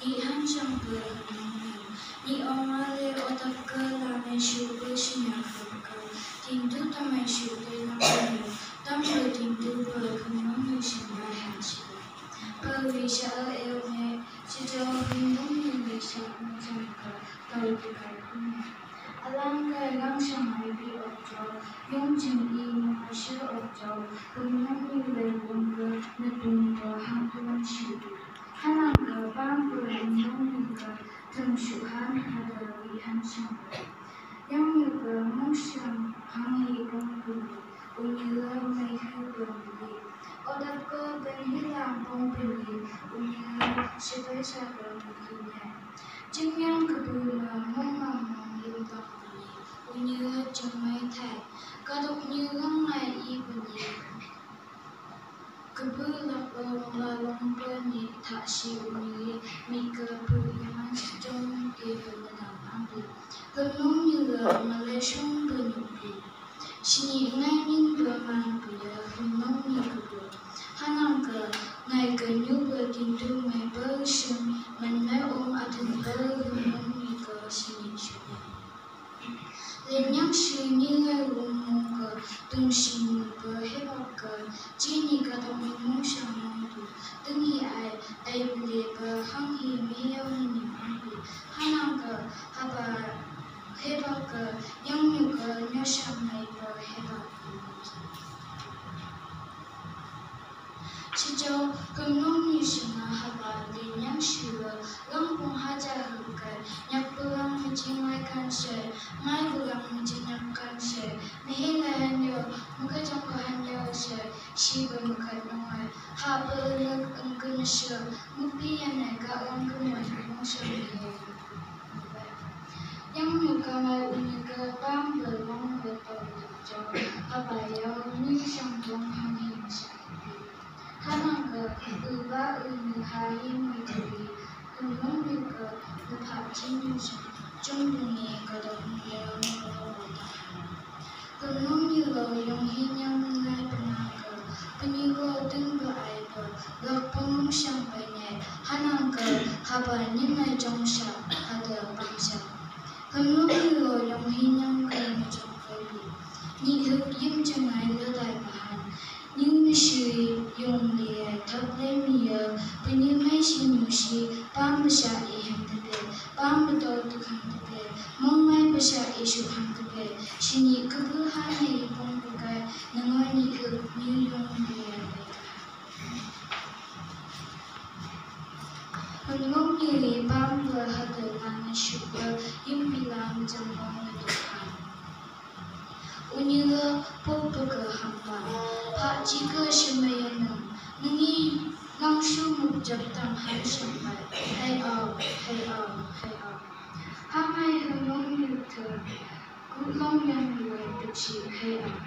nhị han trong bờ nhị ông ale otak cơ là men shu bê sinh nhạc cơ tin tu tâm men shu bê làm nhiều tâm bờ tin tu bờ không mong như sinh bài hàng chi bờ vì sao eo nghe chỉ cho hình dung như vì sao không trong cơ tàu tu cái không alam cái lăng sang ai bị ốc trâu yong chừng y mà sửa ốc trâu không mong như về quân cơ nơi tung bờ hàng tuân shu Hanang ke bangku lindung ke temsuhan ada wihan sampai yang juga musim hangi bangku unyila mehi bangku odak ke berhilang bangku unyila sebagai bangkunya jengyang kedua memang mengimbang unyila jemai thai kadok nyulang nai ibunyi Kebelah long ni tak siuni mika punya jom ke dalam ambil kenong juga Malaysia penyubi sini ngain berman punya kenong ni kedua hanam ke ngai kenyu bertindu mai bersem menai adan kenong ni ke sini sini lenyang sini ngai ke tung sini berhebat ke Jini kata memang sama tu, tengi ai boleh berhangi meyau ni mampu, hanam ke apa hebat ke yang juga nyasam mai berhebat. Sejauh kenong ni semua haba lenyang syura, lampung hajar bukan, nyak perang menjinaikan saya, mai perang menjinakkan saya, mehela hanya, muka jangka hanya saya, siapa muka nongai, haba leg engkau saya, mupi yang naga engkau menjadi saya. Yang muka mai unika bang berlong betul jauh, haba yang ni sangkong hangi saya. Hanang ke ubah hari menjadi kenong juga lepas jenis jombi kadang yang berubah. Kenong juga yang hinyam nilai penaga penyigo tengah air lapang sampainya hanang ke haba nilai jongsa ada bangsa. Kenong juga yang hinyam kerana jangkau ni hidup jangan ledai bahan. Nhưng sự dùng để thắp lên mìa với những mấy xin nhiều sĩ bám bờ xa ý hành thực tế bám bờ tôi thực hành thực tế mong mai bờ xa ý sự hành thực tế xin nhị cơ cứ hai này bông bờ cái nâng ngôi nhị ước như dùng để Hân ngốc như lý bám bờ hạt tử làng sự bờ im bị làm chẳng bóng như tục hành Unyila popaka hampa, Pak jika semayana, nengi langsung mengucap tangan sampai, hai au, hai au, hai au. Hamai henong yuta, kulong yang luar kecil, hai au.